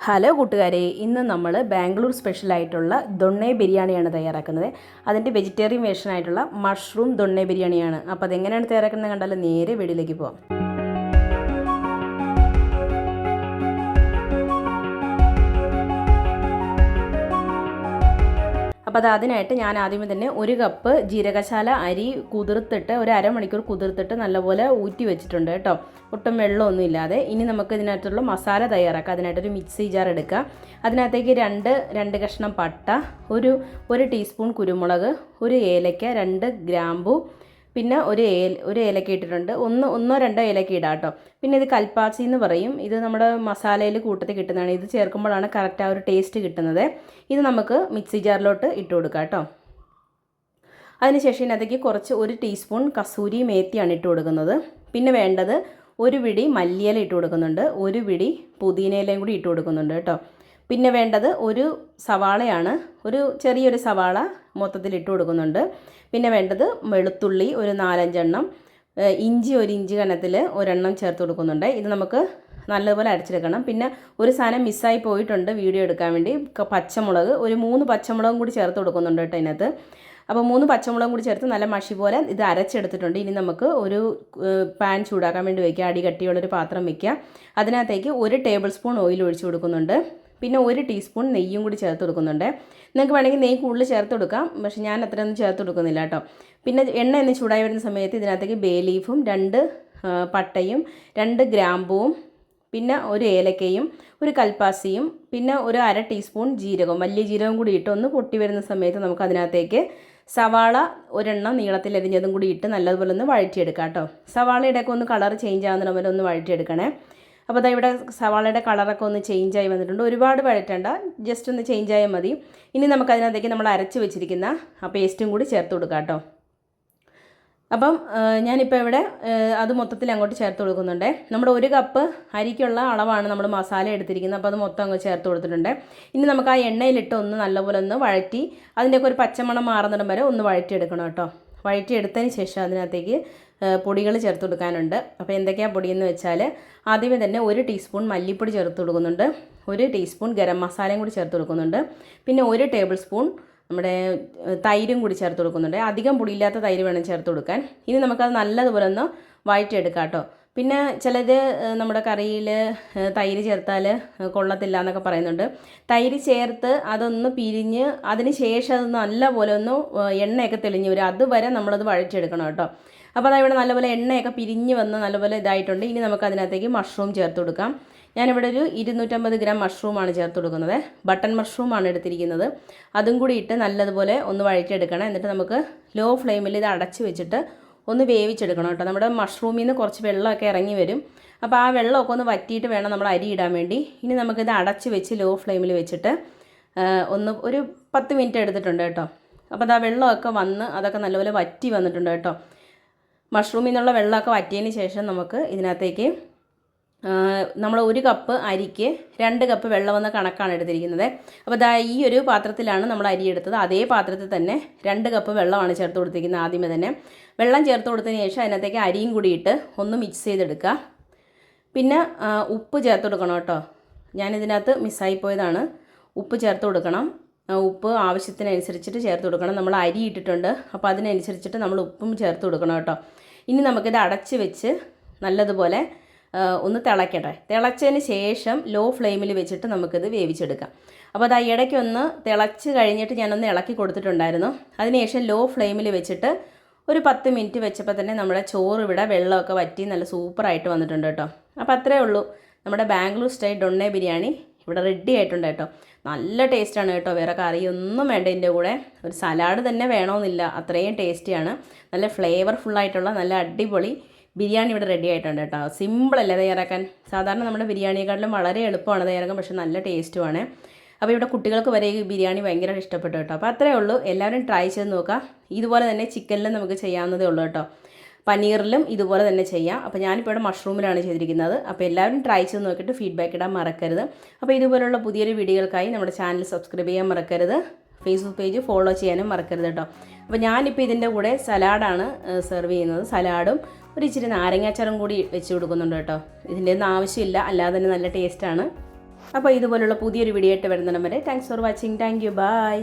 Hello കൂട്ടുകാരെ, ഇന്ന് നമ്മൾ ബാംഗ്ലൂർ സ്പെഷ്യലായിട്ടുള്ള ദൊണ്ണെ ബിരിയാണിയാണ് തയ്യാറാക്കുന്നത്. അതിൻ്റെ വെജിറ്റേറിയൻ വേർഷനായിട്ടുള്ള മഷ്റൂം ദൊണ്ണെ ബിരിയാണിയാണ്. അപ്പോൾ അതെങ്ങനെയാണ് തയ്യാറാക്കുന്നത് കണ്ടാൽ നേരെ വീഡിയോയിലേക്ക് പോകാം. അപ്പോൾ അതിനായിട്ട് ഞാൻ ആദ്യമേ തന്നെ 1 കപ്പ് ജീരകശാല അരി കുതിർത്തിട്ട് ഒരു അരമണിക്കൂർ കുതിർത്തിട്ട് നല്ലപോലെ ഊറ്റി വെച്ചിട്ടുണ്ട് കേട്ടോ, ഒട്ടും വെള്ളമൊന്നും ഇല്ലാതെ. ഇനി നമുക്ക് ഇതിനകത്തുള്ള മസാല തയ്യാറാക്കാം. അതിനായിട്ടൊരു മിക്സി ജാർ എടുക്കുക. അതിനകത്തേക്ക് രണ്ട് കഷ്ണം പട്ട, ഒരു ടീസ്പൂൺ കുരുമുളക്, ഒരു ഏലക്ക, 2 ഗ്രാമ്പു, പിന്നെ ഒരു ഏലക്ക ഇട്ടിട്ടുണ്ട്. ഒന്നോ രണ്ടോ ഏലക്ക ഇടാം കേട്ടോ. പിന്നെ ഇത് കൽപ്പാച്ചി എന്ന് പറയും. ഇത് നമ്മുടെ മസാലയിൽ കൂട്ടത്തിൽ കിട്ടുന്നതാണ്. ഇത് ചേർക്കുമ്പോഴാണ് കറക്റ്റ് ആ ഒരു ടേസ്റ്റ് കിട്ടുന്നത്. ഇത് നമുക്ക് മിക്സി ജാറിലോട്ട് ഇട്ട് കൊടുക്കാം കേട്ടോ. അതിനുശേഷം ഇതിനകത്തേക്ക് കുറച്ച് 1 ടീസ്പൂൺ കസൂരി മേത്തിയാണ് ഇട്ട് കൊടുക്കുന്നത്. പിന്നെ വേണ്ടത് 1 പിടി മല്ലിയില ഇട്ട് കൊടുക്കുന്നുണ്ട്, 1 പിടി പുതിനയിലയും കൂടി ഇട്ട് കൊടുക്കുന്നുണ്ട് കേട്ടോ. പിന്നെ വേണ്ടത് ഒരു സവാളയാണ്, ചെറിയൊരു സവാള മൊത്തത്തിൽ ഇട്ട് കൊടുക്കുന്നുണ്ട്. പിന്നെ വേണ്ടത് വെളുത്തുള്ളി ഒരു 4-5 എണ്ണം, ഇഞ്ചി 1 ഇഞ്ച് കനത്തിൽ ഒരെണ്ണം ചേർത്ത് കൊടുക്കുന്നുണ്ട്. ഇത് നമുക്ക് നല്ലപോലെ അരച്ചെടുക്കണം. പിന്നെ ഒരു സാധനം മിസ്സായി പോയിട്ടുണ്ട് വീഡിയോ എടുക്കാൻ വേണ്ടി, പച്ചമുളക് 3 പച്ചമുളകും കൂടി ചേർത്ത് കൊടുക്കുന്നുണ്ട് കേട്ടോ ഇതിനകത്ത്. അപ്പോൾ 3 പച്ചമുളകും കൂടി ചേർത്ത് നല്ല മഷി പോലെ ഇത് അരച്ചെടുത്തിട്ടുണ്ട്. ഇനി നമുക്ക് ഒരു പാൻ ചൂടാക്കാൻ വേണ്ടി വയ്ക്കുക. അടി കട്ടിയുള്ളൊരു പാത്രം വയ്ക്കുക. അതിനകത്തേക്ക് 1 ടേബിൾ സ്പൂൺ ഓയിൽ ഒഴിച്ച് കൊടുക്കുന്നുണ്ട്. പിന്നെ 1 ടീസ്പൂൺ നെയ്യും കൂടി ചേർത്ത് കൊടുക്കുന്നുണ്ട്. നിങ്ങൾക്ക് വേണമെങ്കിൽ നെയ്യ് കൂടുതൽ ചേർത്ത് കൊടുക്കാം, പക്ഷേ ഞാൻ അത്രയൊന്നും ചേർത്ത് കൊടുക്കുന്നില്ല കേട്ടോ. പിന്നെ എണ്ണ എന്ന് ചൂടായി വരുന്ന സമയത്ത് ഇതിനകത്തേക്ക് ബേ ലീഫും 2 പട്ടയും 2 ഗ്രാമ്പുവും പിന്നെ 1 ഏലക്കയും 1 കൽപ്പാസിയും പിന്നെ ഒരു 1/2 ടീസ്പൂൺ ജീരകം, വലിയ ജീരകം കൂടി ഇട്ട് ഒന്ന് പൊട്ടി വരുന്ന സമയത്ത് നമുക്ക് അതിനകത്തേക്ക് സവാള ഒരെണ്ണം നീളത്തിൽ അരിഞ്ഞതും കൂടി ഇട്ട് നല്ലതുപോലെ ഒന്ന് വഴറ്റിയെടുക്കാം കേട്ടോ. സവാളയുടെയൊക്കെ ഒന്ന് കളർ ചേഞ്ച് ആകുന്ന പോലെ ഒന്ന് വഴറ്റിയെടുക്കണേ. അപ്പോൾ അതാ ഇവിടെ സവാളയുടെ കളറൊക്കെ ഒന്ന് ചേഞ്ചായി വന്നിട്ടുണ്ട്. ഒരുപാട് വഴറ്റണ്ട, ജസ്റ്റ് ഒന്ന് ചേഞ്ചായാൽ മതി. ഇനി നമുക്കതിനകത്തേക്ക് നമ്മൾ അരച്ച് വെച്ചിരിക്കുന്ന ആ പേസ്റ്റും കൂടി ചേർത്ത് കൊടുക്കാം കേട്ടോ. അപ്പം ഞാനിപ്പോൾ ഇവിടെ അത് മൊത്തത്തിൽ അങ്ങോട്ട് ചേർത്ത് കൊടുക്കുന്നുണ്ട്. നമ്മുടെ 1 കപ്പ് അരിക്കുള്ള അളവാണ് നമ്മൾ മസാല എടുത്തിരിക്കുന്നത്. അപ്പോൾ അത് മൊത്തം അങ്ങ് ചേർത്ത് കൊടുത്തിട്ടുണ്ട്. ഇനി നമുക്ക് ആ എണ്ണയിലിട്ട് ഒന്ന് നല്ലപോലെ ഒന്ന് വഴറ്റി അതിൻ്റെയൊക്കെ ഒരു പച്ചമണം മാറുന്നിടം വരെ ഒന്ന് വഴറ്റിയെടുക്കണം കേട്ടോ. വഴറ്റിയെടുത്തതിന് ശേഷം അതിനകത്തേക്ക് പൊടികൾ ചേർത്ത് കൊടുക്കാനുണ്ട്. അപ്പോൾ എന്തൊക്കെയാണ് പൊടിയെന്ന് വെച്ചാൽ ആദ്യമേ തന്നെ 1 ടീസ്പൂൺ മല്ലിപ്പൊടി ചേർത്ത് കൊടുക്കുന്നുണ്ട്, 1 ടീസ്പൂൺ ഗരം മസാലയും കൂടി ചേർത്ത് കൊടുക്കുന്നുണ്ട്. പിന്നെ 1 ടേബിൾ സ്പൂൺ നമ്മുടെ തൈരും കൂടി ചേർത്ത് കൊടുക്കുന്നുണ്ട്. അധികം പുളിയില്ലാത്ത തൈര് വേണം ചേർത്ത് കൊടുക്കാൻ. ഇനി നമുക്കത് നല്ലതുപോലെ ഒന്ന് വഴറ്റിയെടുക്കാം കേട്ടോ. പിന്നെ ചിലത് നമ്മുടെ കറിയിൽ തൈര് ചേർത്താൽ കൊള്ളത്തില്ല എന്നൊക്കെ പറയുന്നുണ്ട്. തൈര് ചേർത്ത് അതൊന്ന് പിരിഞ്ഞ് അതിന് ശേഷം അത് നല്ലപോലെ ഒന്ന് എണ്ണയൊക്കെ തെളിഞ്ഞ് വരും, അതുവരെ നമ്മളത് വഴറ്റിയെടുക്കണം കേട്ടോ. അപ്പോൾ അതിവിടെ നല്ലപോലെ എണ്ണയൊക്കെ പിരിഞ്ഞ് വന്ന് നല്ലപോലെ ഇതായിട്ടുണ്ട്. ഇനി നമുക്ക് അതിനകത്തേക്ക് മഷ്റൂം ചേർത്ത് കൊടുക്കാം. ഞാനിവിടെ ഒരു 250 ഗ്രാം മഷ്റൂമാണ് ചേർത്ത് കൊടുക്കുന്നത്. ബട്ടൺ മഷ്റൂമാണ് എടുത്തിരിക്കുന്നത്. അതും കൂടി ഇട്ട് നല്ലതുപോലെ ഒന്ന് വഴറ്റിയെടുക്കണം. എന്നിട്ട് നമുക്ക് ലോ ഫ്ലെയിമിൽ ഇത് അടച്ച് വെച്ചിട്ട് ഒന്ന് വേവിച്ചെടുക്കണം കേട്ടോ. നമ്മുടെ മഷ്റൂമിൽ നിന്ന് കുറച്ച് വെള്ളമൊക്കെ ഇറങ്ങി വരും. അപ്പോൾ ആ വെള്ളമൊക്കെ ഒന്ന് വറ്റിയിട്ട് വേണം നമ്മൾ അരി ഇടാൻ വേണ്ടി. ഇനി നമുക്കിത് അടച്ച് വെച്ച് ലോ ഫ്ലെയിമിൽ വെച്ചിട്ട് ഒരു 10 മിനിറ്റ് എടുത്തിട്ടുണ്ട് കേട്ടോ. അപ്പോൾ അത് ആ വെള്ളമൊക്കെ വന്ന് അതൊക്കെ നല്ലപോലെ വറ്റി വന്നിട്ടുണ്ട് കേട്ടോ. മഷ്റൂമിൽ നിന്നുള്ള വെള്ളമൊക്കെ വറ്റിയതിന് ശേഷം നമുക്ക് ഇതിനകത്തേക്ക് നമ്മൾ 1 കപ്പ് അരിക്ക് 2 കപ്പ് വെള്ളം എന്ന കണക്കാണ് എടുത്തിരിക്കുന്നത്. അപ്പോൾ ഈ ഒരു പാത്രത്തിലാണ് നമ്മൾ അരി എടുത്തത്. അതേ പാത്രത്തിൽ തന്നെ 2 കപ്പ് വെള്ളമാണ് ചേർത്ത് കൊടുത്തിരിക്കുന്നത്. ആദ്യമേ തന്നെ വെള്ളം ചേർത്ത് കൊടുത്തതിന് ശേഷം അതിനകത്തേക്ക് അരിയും കൂടി ഇട്ട് ഒന്ന് മിക്സ് ചെയ്തെടുക്കുക. പിന്നെ ഉപ്പ് ചേർത്ത് കൊടുക്കണം കേട്ടോ. ഞാനിതിനകത്ത് മിസ്സായി പോയതാണ്. ഉപ്പ് ചേർത്ത് കൊടുക്കണം. ഉപ്പ് ആവശ്യത്തിനനുസരിച്ചിട്ട് ചേർത്ത് കൊടുക്കണം. നമ്മൾ അരി ഇട്ടിട്ടുണ്ട്, അപ്പോൾ അതിനനുസരിച്ചിട്ട് നമ്മൾ ഉപ്പും ചേർത്ത് കൊടുക്കണം കേട്ടോ. ഇനി നമുക്കിത് അടച്ച് വെച്ച് നല്ലതുപോലെ ഒന്ന് തിളയ്ക്കട്ടെ. തിളച്ചതിന് ശേഷം ലോ ഫ്ലെയിമിൽ വെച്ചിട്ട് നമുക്കിത് വേവിച്ചെടുക്കാം. അപ്പോൾ അത് ഇടയ്ക്കൊന്ന് തിളച്ച് കഴിഞ്ഞിട്ട് ഞാനൊന്ന് ഇളക്കി കൊടുത്തിട്ടുണ്ടായിരുന്നു. അതിനുശേഷം ലോ ഫ്ലെയിമിൽ വെച്ചിട്ട് ഒരു 10 മിനിറ്റ് വെച്ചപ്പോൾ തന്നെ നമ്മുടെ ചോറ് ഇവിടെ വെള്ളമൊക്കെ വറ്റി നല്ല സൂപ്പറായിട്ട് വന്നിട്ടുണ്ട് കേട്ടോ. അപ്പോൾ അത്രയേ ഉള്ളൂ, നമ്മുടെ ബാംഗ്ലൂർ സ്റ്റൈൽ ദൊണ്ണെ ബിരിയാണി ഇവിടെ റെഡി ആയിട്ടുണ്ട് കേട്ടോ. നല്ല ടേസ്റ്റാണ് കേട്ടോ. വേറെ കറിയൊന്നും വേണ്ട ഇതിൻ്റെ കൂടെ. ഒരു സലാഡ് തന്നെ വേണമെന്നില്ല, അത്രയും ടേസ്റ്റിയാണ്. നല്ല ഫ്ലേവർഫുള്ളായിട്ടുള്ള നല്ല അടിപൊളി ബിരിയാണി ഇവിടെ റെഡി ആയിട്ടുണ്ട് കേട്ടോ. സിമ്പിളല്ലേ തയ്യാറാക്കാൻ. സാധാരണ നമ്മുടെ ബിരിയാണിയെക്കാട്ടിലും വളരെ എളുപ്പമാണ് തയ്യാറാക്കാൻ, പക്ഷേ നല്ല ടേസ്റ്റുമാണ്. അപ്പോൾ ഇവിടെ കുട്ടികൾക്ക് വരെ ഈ ബിരിയാണി ഭയങ്കര ഇഷ്ടപ്പെട്ടു കേട്ടോ. അപ്പോൾ അത്രയേ ഉള്ളൂ, എല്ലാവരും ട്രൈ ചെയ്ത് നോക്കാം. ഇതുപോലെ തന്നെ ചിക്കനിലും നമുക്ക് ചെയ്യാവുന്നതേ ഉള്ളൂ കേട്ടോ. പനീറിലും ഇതുപോലെ തന്നെ ചെയ്യാം. അപ്പോൾ ഞാനിപ്പോൾ ഇവിടെ മഷ്റൂമിലാണ് ചെയ്തിരിക്കുന്നത്. അപ്പോൾ എല്ലാവരും ട്രൈ ചെയ്ത് നോക്കിയിട്ട് ഫീഡ്ബാക്ക് ഇടാൻ മറക്കരുത്. അപ്പോൾ ഇതുപോലുള്ള പുതിയൊരു വീഡിയോകൾക്കായി നമ്മുടെ ചാനൽ സബ്സ്ക്രൈബ് ചെയ്യാൻ മറക്കരുത്. ഫേസ്ബുക്ക് പേജ് ഫോളോ ചെയ്യാനും മറക്കരുത് കേട്ടോ. അപ്പോൾ ഞാനിപ്പോൾ ഇതിൻ്റെ കൂടെ സലാഡാണ് സെർവ് ചെയ്യുന്നത്. സലാഡും ഒരു ഇച്ചിരി നാരങ്ങാച്ചാറും കൂടി വെച്ച് കൊടുക്കുന്നുണ്ട് കേട്ടോ. ഇതിൻ്റെ ഒന്നും ആവശ്യമില്ല, അല്ലാതെ തന്നെ നല്ല ടേസ്റ്റാണ്. അപ്പോൾ ഇതുപോലുള്ള പുതിയൊരു വീഡിയോ ആയിട്ട് വരുന്നിടം വരെ thanks for watching. Thank you. By.